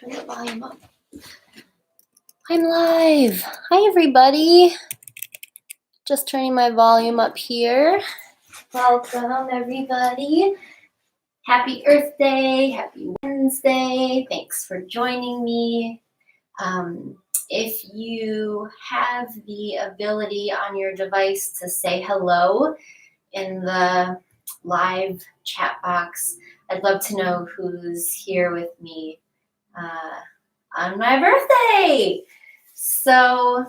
Turn the volume up. I'm live. Hi, everybody. Just turning my volume up here. Welcome, everybody. Happy Earth Day. Happy Wednesday. Thanks for joining me. If you have the ability on your device to say hello in the live chat box, I'd love to know who's here with me on my birthday. So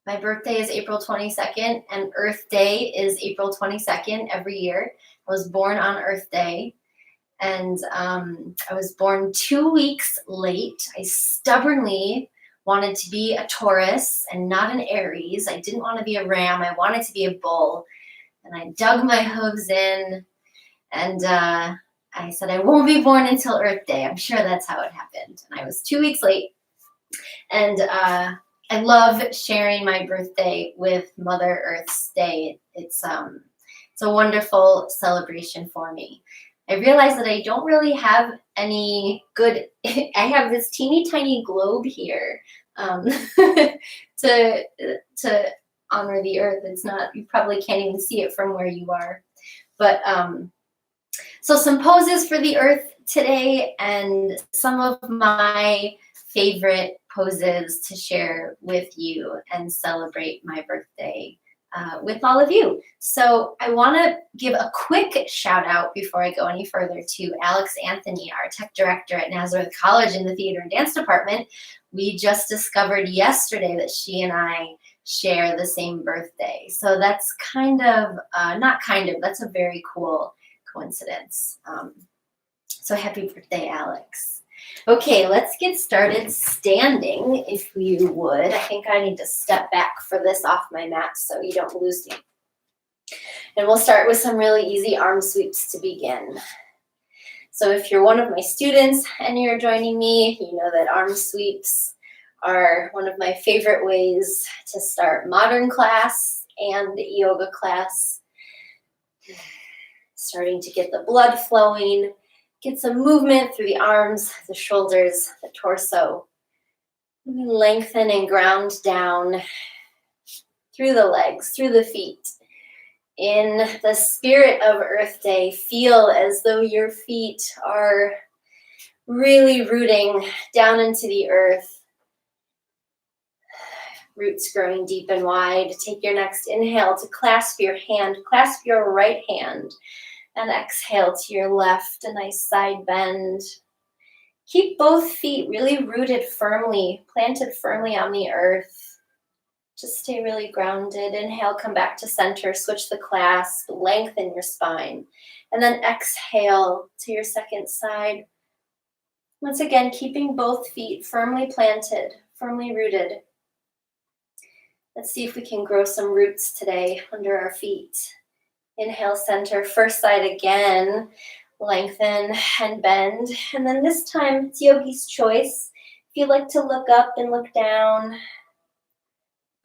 my birthday is April 22nd and Earth Day is April 22nd every year. I was born on Earth Day and I was born 2 weeks late. I stubbornly wanted to be a Taurus and not an Aries. I didn't want to be a ram. I wanted to be a bull. And I dug my hooves in and I said, I won't be born until Earth Day. I'm sure that's how it happened. And I was 2 weeks late. And I love sharing my birthday with Mother Earth's Day. It's a wonderful celebration for me. I realize that I don't really have any good, I have this teeny tiny globe here to honor the earth. It's not, you probably can't even see it from where you are. But so some poses for the earth today and some of my favorite poses to share with you and celebrate my birthday with all of you. So I want to give a quick shout out before I go any further to Alex Anthony, our tech director at Nazareth College in the theater and dance department. We just discovered yesterday that she and I share the same birthday. So that's that's a very cool coincidence. So happy birthday, Alex. Okay, let's get started standing, if you would. I think I need to step back for this off my mat so you don't lose me. And we'll start with some really easy arm sweeps to begin. So if you're one of my students and you're joining me, you know that arm sweeps are one of my favorite ways to start modern class and yoga class. Starting to get the blood flowing, get some movement through the arms, the shoulders, the torso. Lengthen and ground down through the legs, through the feet. In the spirit of Earth Day, feel as though your feet are really rooting down into the earth. Roots growing deep and wide. Take your next inhale to clasp your right hand. And exhale to your left, a nice side bend. Keep both feet really rooted firmly, planted firmly on the earth. Just stay really grounded. Inhale, come back to center, switch the clasp, lengthen your spine. And then exhale to your second side. Once again, keeping both feet firmly planted, firmly rooted. Let's see if we can grow some roots today under our feet. Inhale, center, first side again, lengthen and bend. And then this time, it's yogi's choice. If you like to look up and look down,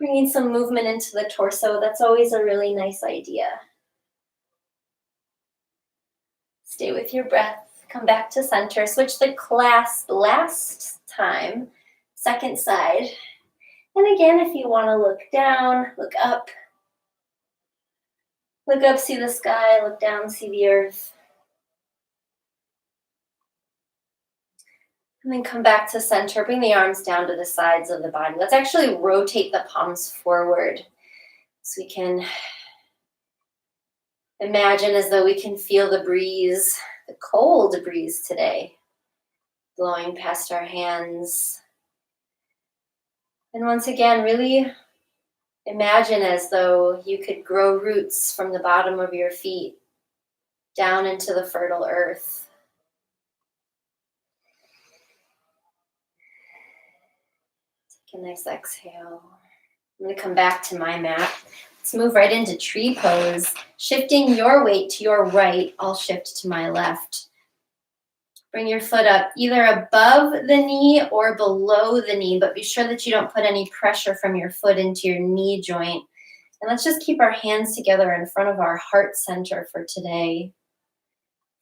bringing some movement into the torso, that's always a really nice idea. Stay with your breath, come back to center, switch the clasp last time, second side. And again, if you want to look down, look up. Look up, see the sky. Look down, see the earth. And then come back to center. Bring the arms down to the sides of the body. Let's actually rotate the palms forward so we can imagine as though we can feel the breeze, the cold breeze today, blowing past our hands. And once again, really imagine as though you could grow roots from the bottom of your feet down into the fertile earth. Take a nice exhale. I'm going to come back to my mat. Let's move right into tree pose. Shifting your weight to your right, I'll shift to my left. Bring your foot up either above the knee or below the knee, but be sure that you don't put any pressure from your foot into your knee joint. And let's just keep our hands together in front of our heart center for today.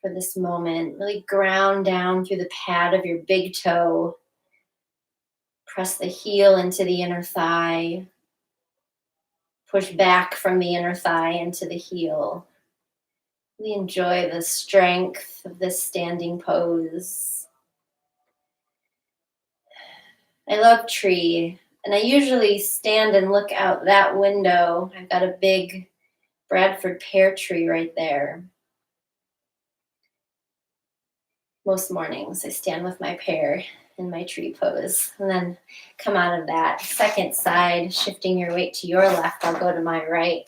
for this moment. Really ground down through the pad of your big toe. Press the heel into the inner thigh. Push back from the inner thigh into the heel. Really enjoy the strength of this standing pose. I love tree, and I usually stand and look out that window. I've got a big Bradford pear tree right there. Most mornings I stand with my pear in my tree pose, and then come out of that. Second side, shifting your weight to your left, I'll go to my right.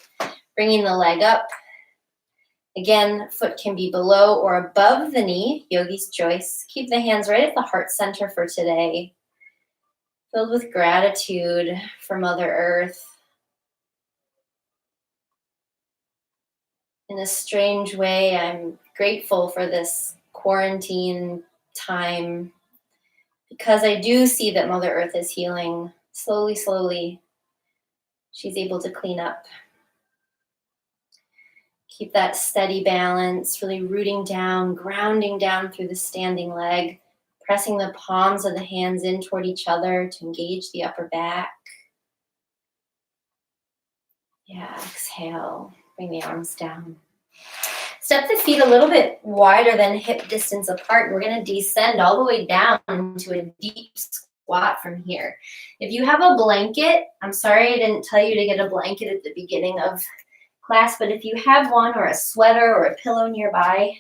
Bringing the leg up. Again, foot can be below or above the knee, yogi's choice. Keep the hands right at the heart center for today. Filled with gratitude for Mother Earth. In a strange way, I'm grateful for this quarantine time because I do see that Mother Earth is healing slowly, slowly. She's able to clean up. Keep that steady balance, really rooting down, grounding down through the standing leg, pressing the palms of the hands in toward each other to engage the upper back. Yeah, exhale, bring the arms down. Step the feet a little bit wider than hip distance apart. We're going to descend all the way down to a deep squat from here. If you have a blanket, I'm sorry I didn't tell you to get a blanket at the beginning of class, but if you have one or a sweater or a pillow nearby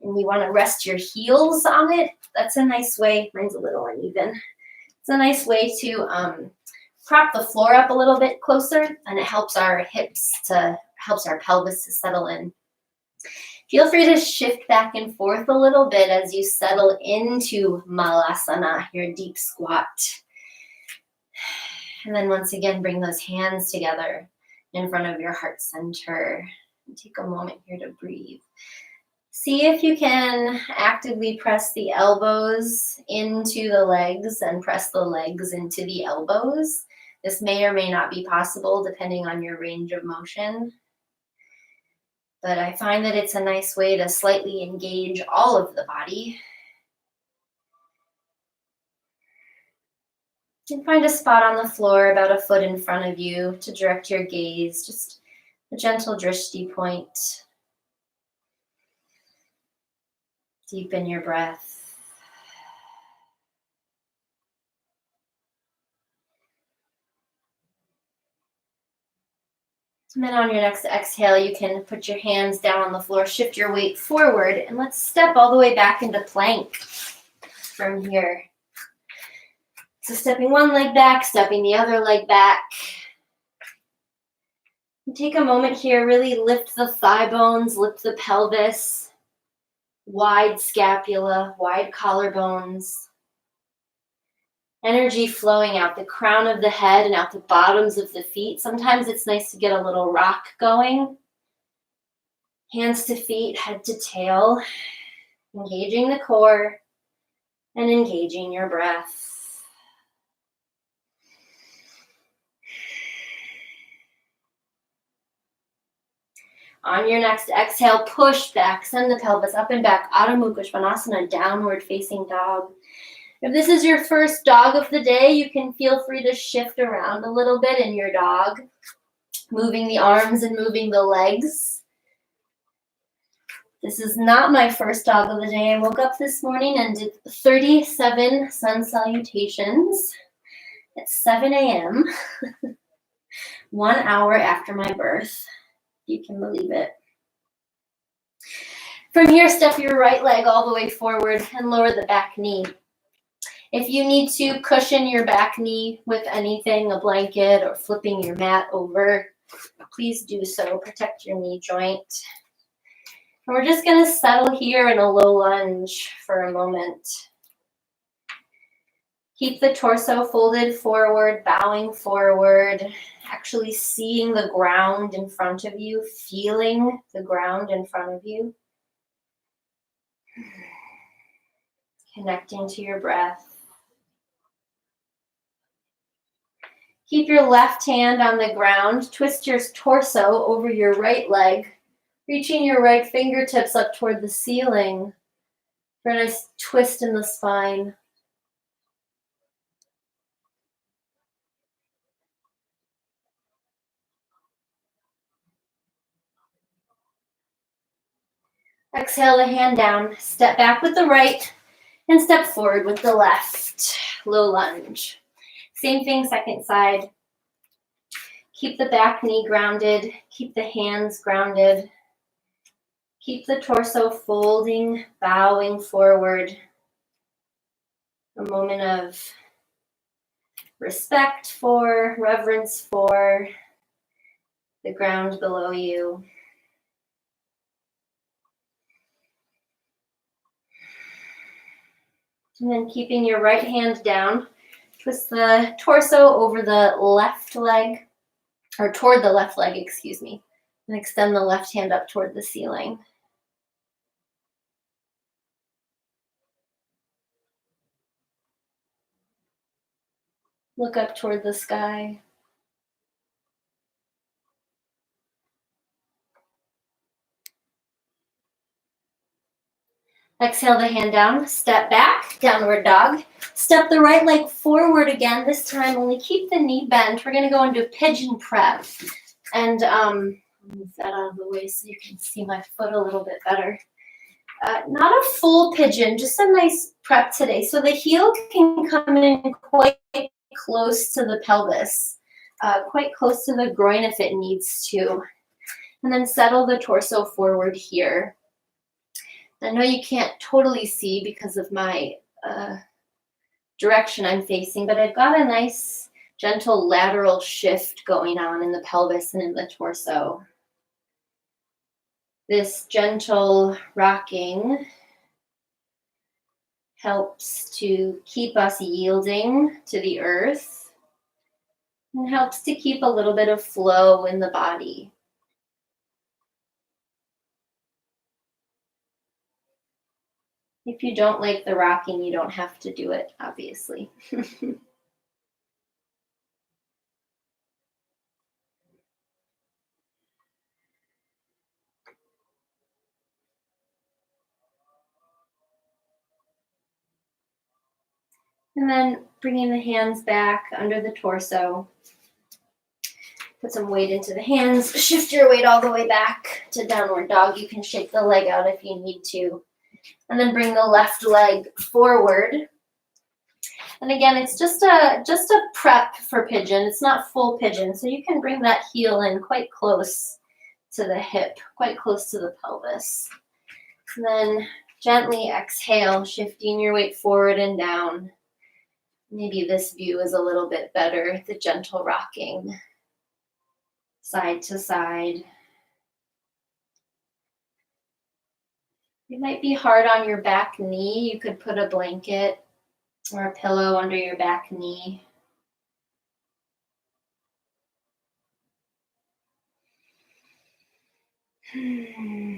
and you want to rest your heels on it, that's a nice way. Mine's a little uneven. It's a nice way to prop the floor up a little bit closer, and it helps our helps our pelvis to settle in. Feel free to shift back and forth a little bit as you settle into Malasana, your deep squat. And then once again, bring those hands together in front of your heart center. And take a moment here to breathe. See if you can actively press the elbows into the legs and press the legs into the elbows. This may or may not be possible depending on your range of motion. But I find that it's a nice way to slightly engage all of the body. You can find a spot on the floor about a foot in front of you to direct your gaze, just a gentle drishti point. Deepen your breath. And then on your next exhale, you can put your hands down on the floor, shift your weight forward, and let's step all the way back into plank from here. So stepping one leg back, stepping the other leg back. And take a moment here, really lift the thigh bones, lift the pelvis, wide scapula, wide collarbones. Energy flowing out the crown of the head and out the bottoms of the feet. Sometimes it's nice to get a little rock going. Hands to feet, head to tail. Engaging the core and engaging your breath. On your next exhale, push back, send the pelvis up and back. Adho Mukha Svanasana, downward facing dog. If this is your first dog of the day, you can feel free to shift around a little bit in your dog, moving the arms and moving the legs. This is not my first dog of the day. I woke up this morning and did 37 sun salutations at 7 a.m., 1 hour after my birth. You can believe it. From here, step your right leg all the way forward and lower the back knee. If you need to cushion your back knee with anything, a blanket or flipping your mat over, please do so. Protect your knee joint. And we're just going to settle here in a low lunge for a moment. Keep the torso folded forward, bowing forward, actually seeing the ground in front of you, feeling the ground in front of you. Connecting to your breath. Keep your left hand on the ground. Twist your torso over your right leg. Reaching your right fingertips up toward the ceiling for a nice twist in the spine. Exhale the hand down, step back with the right, and step forward with the left. Low lunge. Same thing, second side. Keep the back knee grounded, keep the hands grounded. Keep the torso folding, bowing forward. A moment of respect for, reverence for the ground below you. And then keeping your right hand down, twist the torso over the left leg, or toward the left leg, excuse me, and extend the left hand up toward the ceiling. Look up toward the sky. Exhale the hand down, step back, downward dog. Step the right leg forward again. This time only keep the knee bent. We're gonna go into pigeon prep. And move that out of the way so you can see my foot a little bit better. Not a full pigeon, just a nice prep today. So the heel can come in quite close to the pelvis, quite close to the groin if it needs to. And then settle the torso forward here. I know you can't totally see because of my direction I'm facing, but I've got a nice gentle lateral shift going on in the pelvis and in the torso. This gentle rocking helps to keep us yielding to the earth and helps to keep a little bit of flow in the body. If you don't like the rocking, you don't have to do it, obviously. And then bringing the hands back under the torso. Put some weight into the hands. Shift your weight all the way back to downward dog. You can shake the leg out if you need to. And then bring the left leg forward. And again, it's just a prep for pigeon. It's not full pigeon. So you can bring that heel in quite close to the hip, quite close to the pelvis. And then gently exhale, shifting your weight forward and down. Maybe this view is a little bit better, the gentle rocking side to side. It might be hard on your back knee. You could put a blanket or a pillow under your back knee.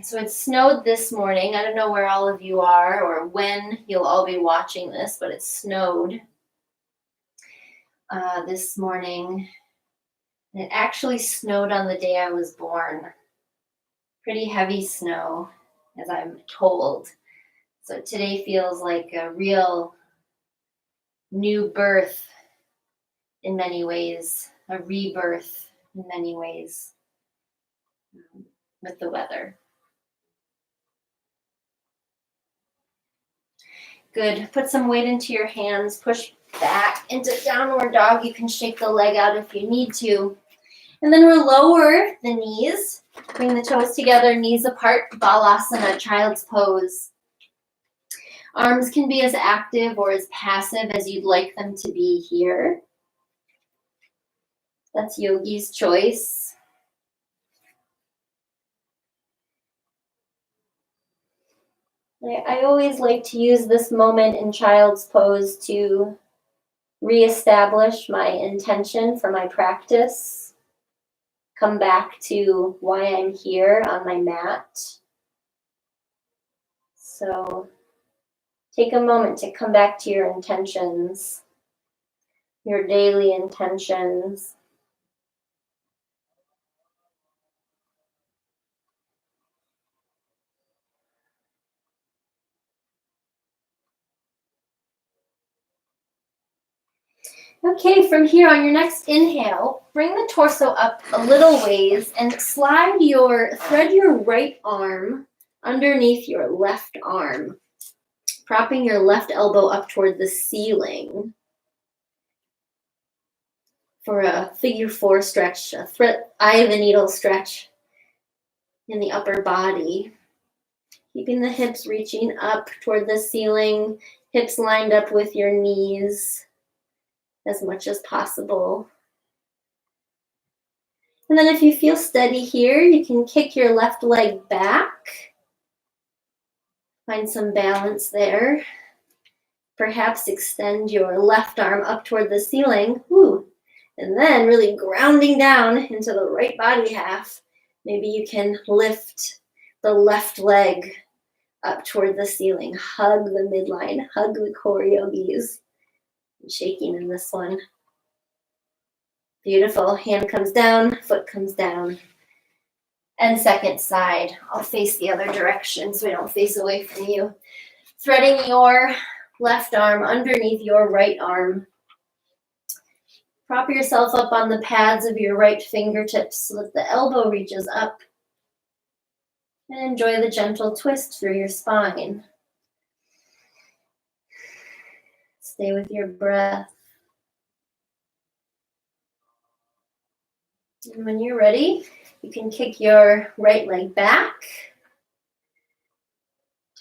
So it snowed this morning. I don't know where all of you are or when you'll all be watching this, but it snowed this morning. And it actually snowed on the day I was born. Pretty heavy snow, as I'm told. So today feels like a real new birth in many ways, a rebirth in many ways with the weather. Good. Put some weight into your hands. Push back into downward dog. You can shake the leg out if you need to. And then we'll lower the knees. Bring the toes together, knees apart. Balasana, child's pose. Arms can be as active or as passive as you'd like them to be here. That's yogi's choice. I always like to use this moment in child's pose to reestablish my intention for my practice. Come back to why I'm here on my mat. So take a moment to come back to your intentions, your daily intentions. Okay, from here on your next inhale, bring the torso up a little ways and thread your right arm underneath your left arm, propping your left elbow up toward the ceiling for a figure 4 stretch, a eye of the needle stretch in the upper body. Keeping the hips reaching up toward the ceiling, hips lined up with your knees as much as possible. And then if you feel steady here, you can kick your left leg back. Find some balance there. Perhaps extend your left arm up toward the ceiling. Ooh. And then really grounding down into the right body half. Maybe you can lift the left leg up toward the ceiling. Hug the midline. Hug the core yogis. I'm shaking in this one. Beautiful. Hand comes down, foot comes down. And second side. I'll face the other direction so I don't face away from you. Threading your left arm underneath your right arm. Prop yourself up on the pads of your right fingertips so that the elbow reaches up. And enjoy the gentle twist through your spine. Stay with your breath. And when you're ready, you can kick your right leg back.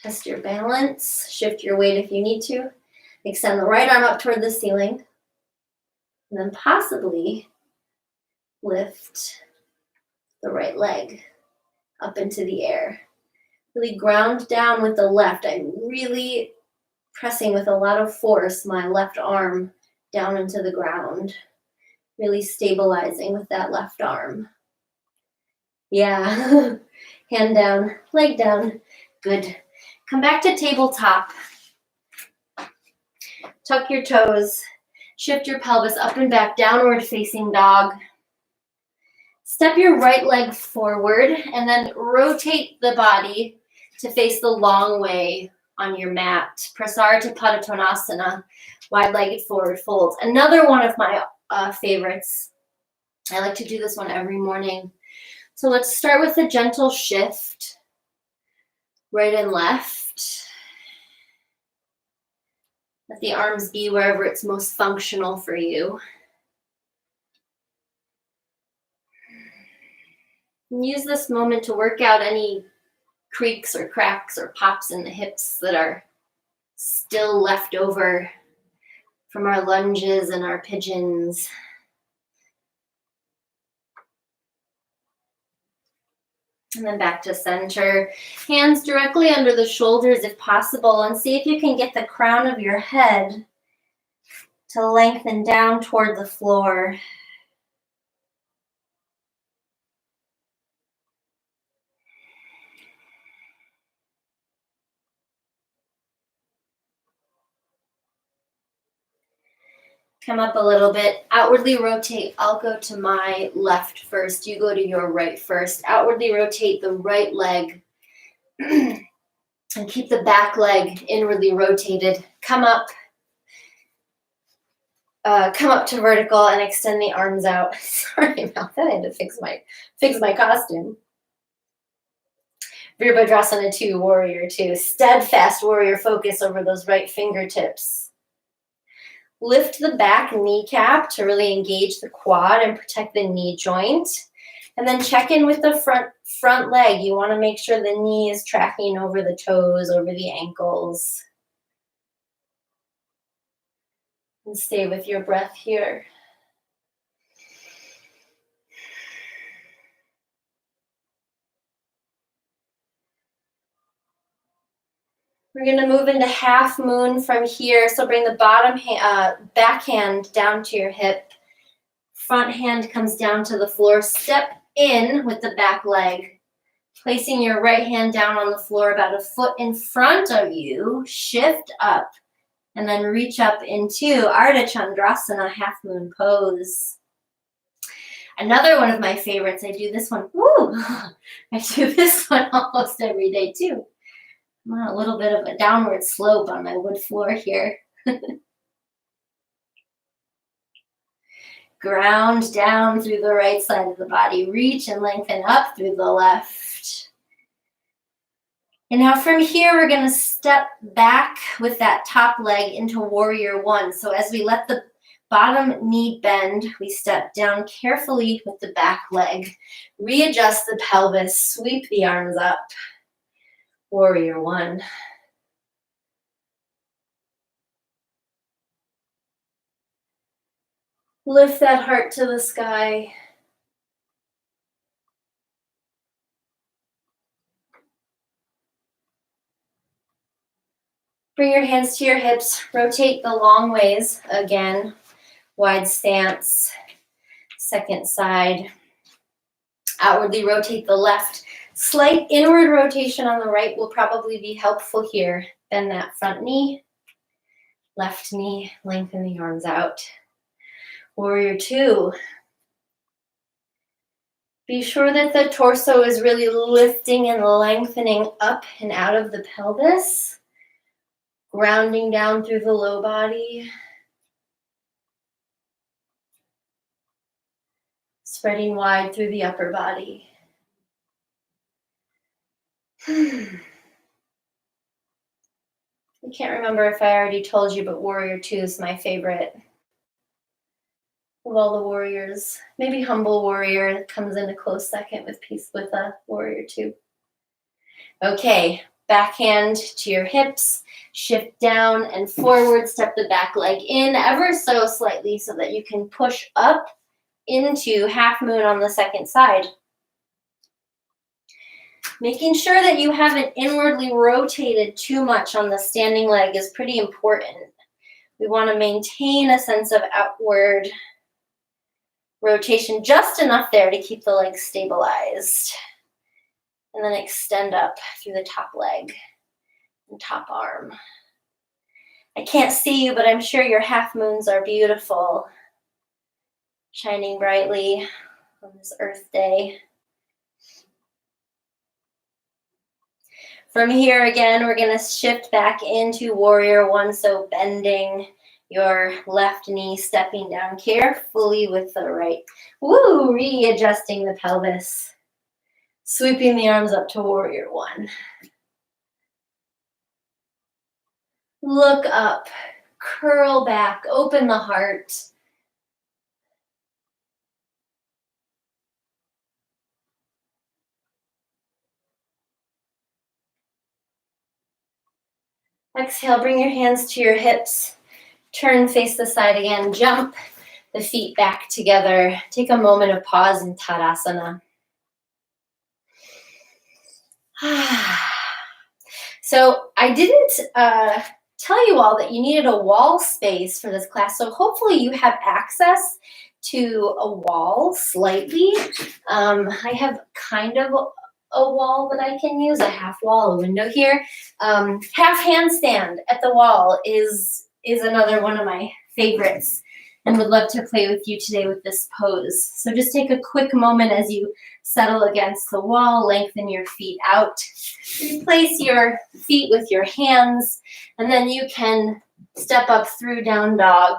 Test your balance. Shift your weight if you need to. Extend the right arm up toward the ceiling. And then possibly lift the right leg up into the air. Really ground down with the left. I'm really pressing with a lot of force my left arm down into the ground. Really stabilizing with that left arm. Yeah. Hand down, leg down. Good. Come back to tabletop. Tuck your toes. Shift your pelvis up and back, downward facing dog. Step your right leg forward and then rotate the body to face the long way on your mat. Prasarita Padottanasana, wide-legged forward folds. Another one of my favorites. I like to do this one every morning. So let's start with a gentle shift, right and left. Let the arms be wherever it's most functional for you. And use this moment to work out any creaks or cracks or pops in the hips that are still left over from our lunges and our pigeons. And then back to center. Hands directly under the shoulders if possible, and see if you can get the crown of your head to lengthen down toward the floor. Come up a little bit, outwardly rotate. I'll go to my left first, you go to your right first. Outwardly rotate the right leg and keep the back leg inwardly rotated. Come up to vertical and extend the arms out. Sorry about that, I had to fix my costume. Virabhadrasana 2, Warrior 2. Steadfast warrior focus over those right fingertips. Lift the back kneecap to really engage the quad and protect the knee joint. And then check in with the front leg. You want to make sure the knee is tracking over the toes, over the ankles. And stay with your breath here. We're going to move into half moon from here. So bring the back hand down to your hip. Front hand comes down to the floor. Step in with the back leg. Placing your right hand down on the floor about a foot in front of you. Shift up. And then reach up into Ardha Chandrasana, half moon pose. Another one of my favorites. I do this one. Woo! I do this one almost every day too. I'm on a little bit of a downward slope on my wood floor here. Ground down through the right side of the body. Reach and lengthen up through the left. And now from here, we're going to step back with that top leg into warrior one. So as we let the bottom knee bend, we step down carefully with the back leg. Readjust the pelvis, sweep the arms up. Warrior one. Lift that heart to the sky. Bring your hands to your hips. Rotate the long ways. Again, wide stance. Second side. Outwardly rotate the left. Slight inward rotation on the right will probably be helpful here. Bend that front knee. Left knee. Lengthen the arms out. Warrior two. Be sure that the torso is really lifting and lengthening up and out of the pelvis. Grounding down through the low body. Spreading wide through the upper body. I can't remember if I already told you, but warrior two is my favorite of all the warriors. Maybe humble warrior comes in a close second with peace with a warrior two. Okay, backhand to your hips, shift down and forward, step the back leg in ever so slightly so that you can push up into half moon on the second side. Making sure that you haven't inwardly rotated too much on the standing leg is pretty important. We want to maintain a sense of outward rotation, just enough there to keep the leg stabilized. And then extend up through the top leg and top arm. I can't see you, but I'm sure your half moons are beautiful, shining brightly on this Earth Day. From here again, we're going to shift back into warrior one, so bending your left knee, stepping down carefully with the right. Woo! Readjusting the pelvis. Sweeping the arms up to warrior one. Look up, curl back, open the heart. Exhale, bring your hands to your hips. Turn, face the side again. Jump the feet back together. Take a moment of pause in Tadasana. So I didn't tell you all that you needed a wall space for this class. So hopefully you have access to a wall slightly. I have kind of a wall that I can use, a half wall, a window here. Half handstand at the wall is another one of my favorites, and would love to play with you today with this pose. So just take a quick moment as you settle against the wall, lengthen your feet out. Replace your feet with your hands, and then you can step up through down dog.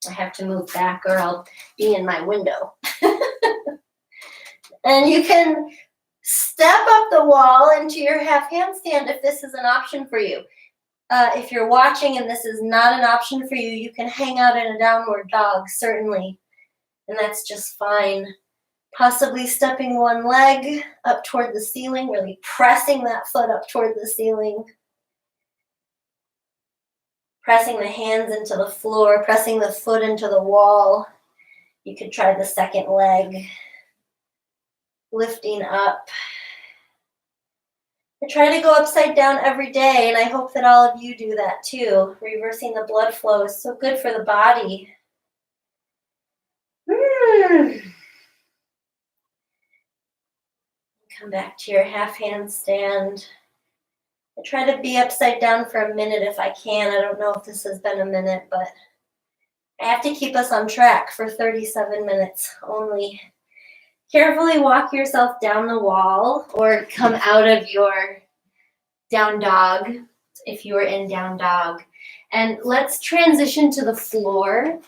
I have to move back or I'll be in my window. And you can step up the wall into your half handstand if this is an option for you. If you're watching and this is not an option for you, you can hang out in a downward dog, certainly. And that's just fine. Possibly stepping one leg up toward the ceiling, really pressing that foot up toward the ceiling. Pressing the hands into the floor, pressing the foot into the wall. You could try the second leg. Lifting up. I try to go upside down every day, and I hope that all of you do that too. Reversing the blood flow is so good for the body. Come back to your half handstand. I try to be upside down for a minute if I can. I don't know if this has been a minute, but I have to keep us on track for 37 minutes only. Carefully walk yourself down the wall or come out of your down dog if you are in down dog. And let's transition to the floor.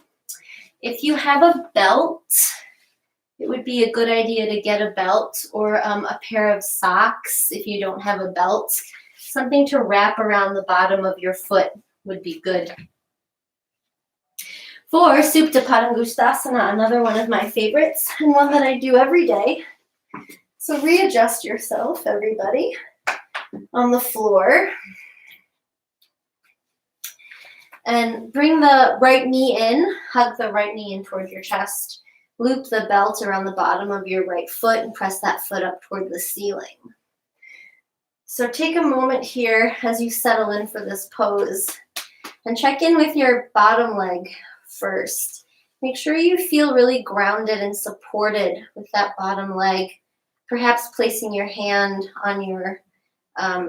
If you have a belt, it would be a good idea to get a belt or a pair of socks if you don't have a belt. Something to wrap around the bottom of your foot would be good. For Supta Padangusthasana, another one of my favorites and one that I do every day. So readjust yourself, everybody, on the floor. And bring the right knee in, hug the right knee in toward your chest. Loop the belt around the bottom of your right foot and press that foot up toward the ceiling. So take a moment here as you settle in for this pose and check in with your bottom leg first. Make sure you feel really grounded and supported with that bottom leg. Perhaps placing your hand on your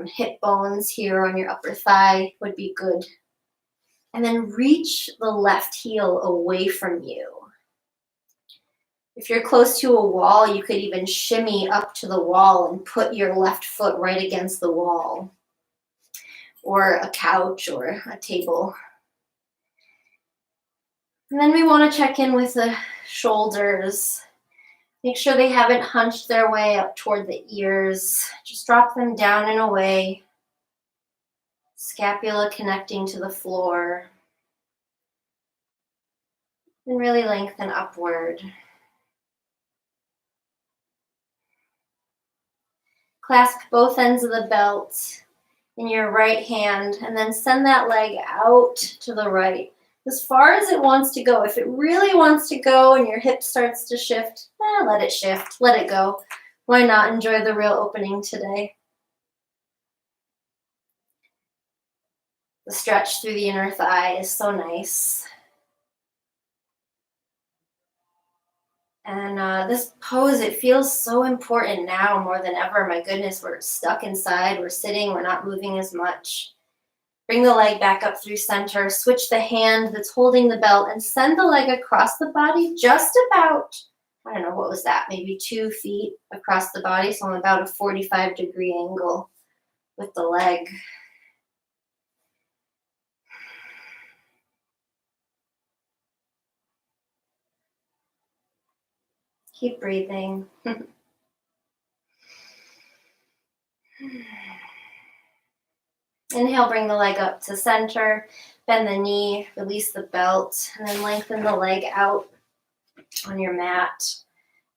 hip bones here on your upper thigh would be good. And then reach the left heel away from you. If you're close to a wall, you could even shimmy up to the wall and put your left foot right against the wall, or a couch or a table. And then we want to check in with the shoulders. Make sure they haven't hunched their way up toward the ears. Just drop them down and away. Scapula connecting to the floor. And really lengthen upward. Clasp both ends of the belt in your right hand and then send that leg out to the right as far as it wants to go. If it really wants to go and your hip starts to shift, let it shift, let it go. Why not enjoy the real opening today? The stretch through the inner thigh is so nice. And this pose, it feels so important now more than ever. My goodness, we're stuck inside, we're sitting, we're not moving as much. Bring the leg back up through center, switch the hand that's holding the belt and send the leg across the body just about, I don't know, what was that? Maybe 2 feet across the body. So I'm about a 45-degree angle with the leg. Keep breathing. Inhale, bring the leg up to center, bend the knee, release the belt, and then lengthen the leg out on your mat.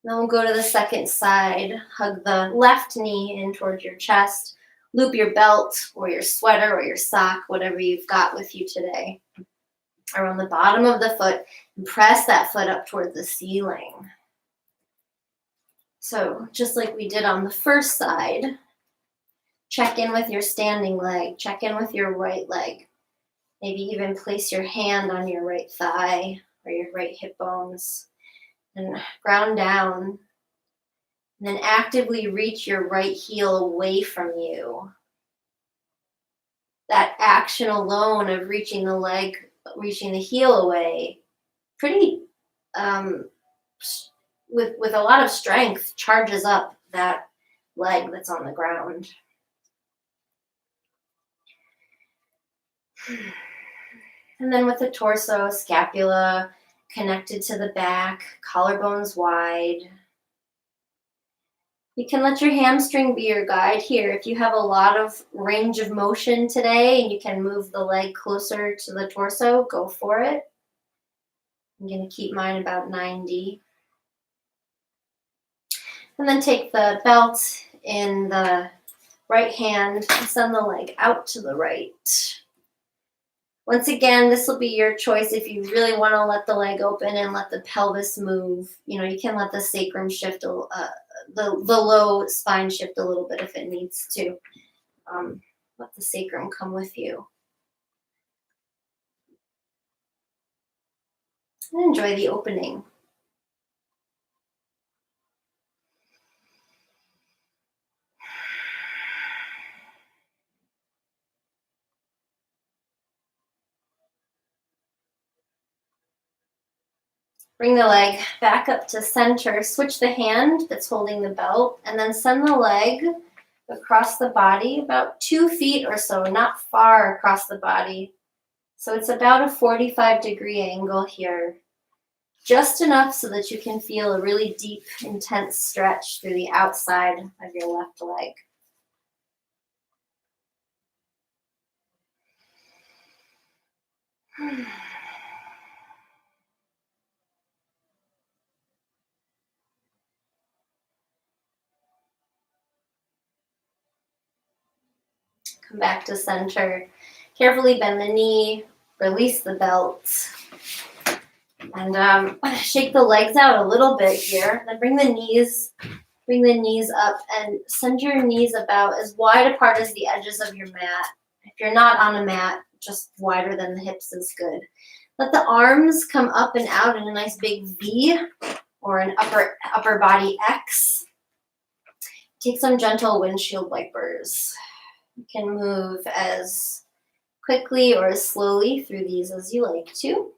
Then we'll go to the second side. Hug the left knee in towards your chest. Loop your belt or your sweater or your sock, whatever you've got with you today, around the bottom of the foot, and press that foot up toward the ceiling. So just like we did on the first side, check in with your standing leg, check in with your right leg. Maybe even place your hand on your right thigh or your right hip bones and ground down. And then actively reach your right heel away from you. That action alone of reaching the leg, reaching the heel away, pretty with a lot of strength, charges up that leg that's on the ground. And then with the torso, scapula connected to the back, collarbones wide. You can let your hamstring be your guide here. If you have a lot of range of motion today and you can move the leg closer to the torso, go for it. I'm going to keep mine about 90. And then take the belt in the right hand and send the leg out to the right. Once again, this will be your choice if you really want to let the leg open and let the pelvis move. You know, you can let the sacrum shift, the low spine shift a little bit if it needs to. Let the sacrum come with you. And enjoy the opening. Bring the leg back up to center. Switch the hand that's holding the belt and then send the leg across the body about 2 feet or so, not far across the body. So it's about a 45-degree angle here. just enough so that you can feel a really deep, intense stretch through the outside of your left leg. Come back to center. Carefully bend the knee, release the belt, and shake the legs out a little bit here. Then bring the knees up and send your knees about as wide apart as the edges of your mat. If you're not on a mat, just wider than the hips is good. Let the arms come up and out in a nice big V or an upper body X. Take some gentle windshield wipers. You can move as quickly or as slowly through these as you like to.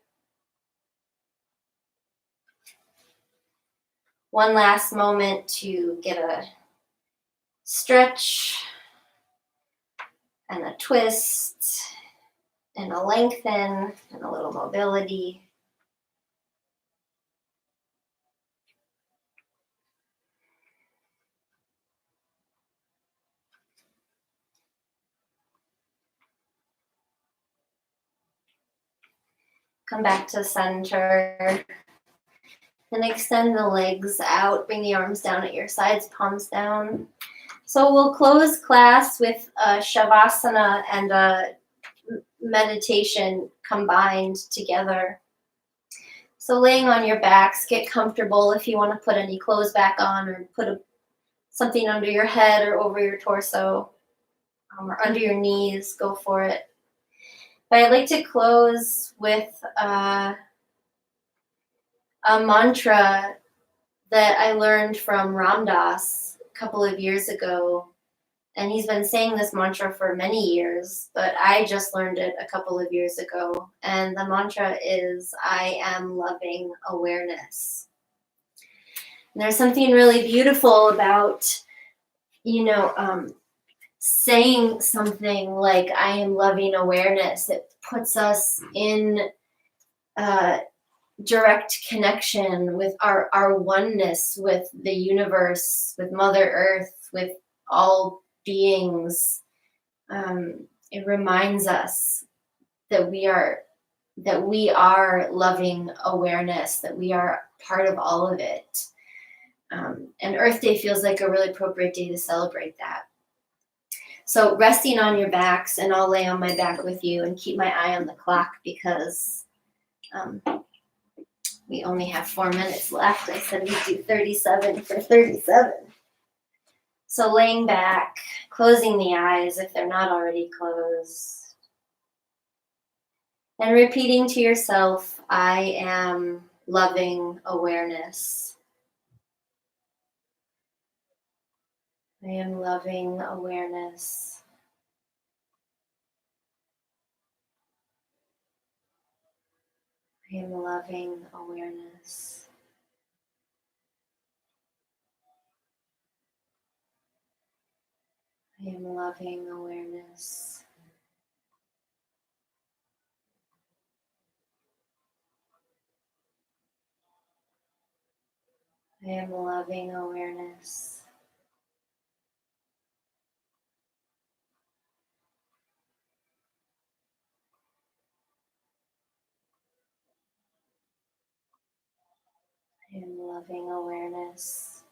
One last moment to get a stretch and a twist and a lengthen and a little mobility. Come back to center and extend the legs out. Bring the arms down at your sides, palms down. So we'll close class with a Shavasana and a meditation combined together. So laying on your backs, get comfortable. If you want to put any clothes back on or put something under your head or over your torso or under your knees, go for it. But I'd like to close with a mantra that I learned from Ram Dass a couple of years ago. And he's been saying this mantra for many years, but I just learned it a couple of years ago. And the mantra is, I am loving awareness. And there's something really beautiful about, saying something like, I am loving awareness. It puts us in direct connection with our oneness with the universe, with Mother Earth, with all beings. It reminds us that we are loving awareness, that we are part of all of it. And Earth Day feels like a really appropriate day to celebrate that. So resting on your backs, and I'll lay on my back with you and keep my eye on the clock because we only have 4 minutes left. I said we'd do 37 for 37. So laying back, closing the eyes if they're not already closed. And repeating to yourself, I am loving awareness. I am loving awareness. I am loving awareness. I am loving awareness. I am loving awareness. I am loving awareness.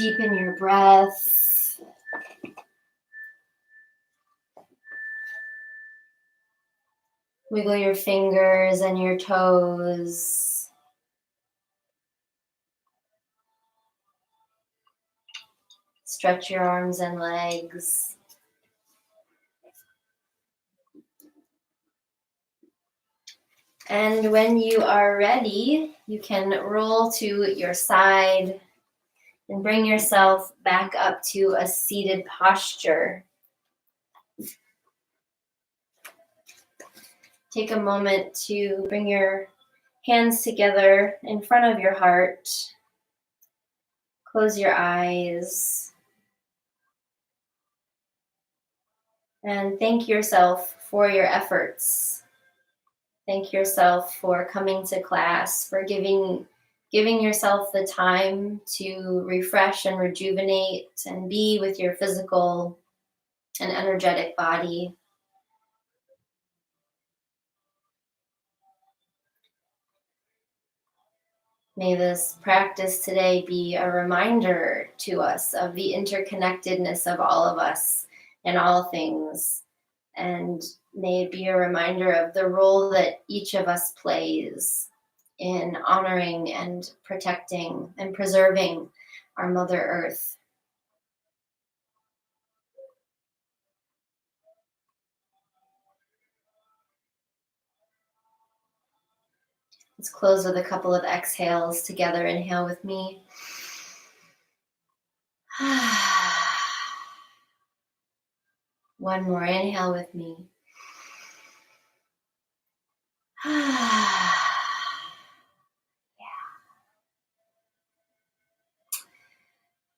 Deepen your breath. Wiggle your fingers and your toes. Stretch your arms and legs. And when you are ready, you can roll to your side and bring yourself back up to a seated posture. Take a moment to bring your hands together in front of your heart. Close your eyes. And thank yourself for your efforts. Thank yourself for coming to class, for giving yourself the time to refresh and rejuvenate and be with your physical and energetic body. May this practice today be a reminder to us of the interconnectedness of all of us and all things. And may it be a reminder of the role that each of us plays in honoring and protecting and preserving our Mother Earth. Let's close with a couple of exhales together. Inhale with me. One more. Inhale with me.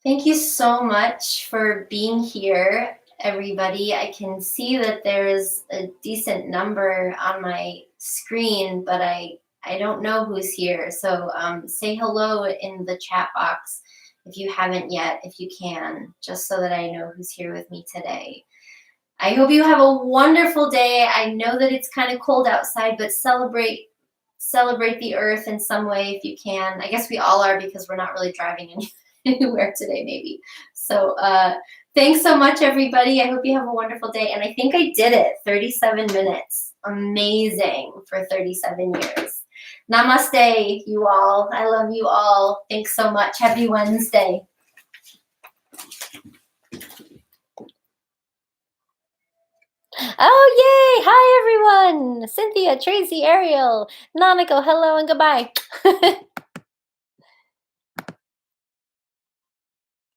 Thank you so much for being here, everybody. I can see that there is a decent number on my screen, but I don't know who's here. So say hello in the chat box if you haven't yet, if you can, just so that I know who's here with me today. I hope you have a wonderful day. I know that it's kind of cold outside, but celebrate the earth in some way if you can. I guess we all are because we're not really driving anywhere today, maybe. So thanks so much, everybody. I hope you have a wonderful day. And I think I did it, 37 minutes. Amazing for 37 years. Namaste, you all. I love you all. Thanks so much. Happy Wednesday. Oh, yay. Hi, everyone. Cynthia, Tracy, Ariel, Nanako, hello and goodbye.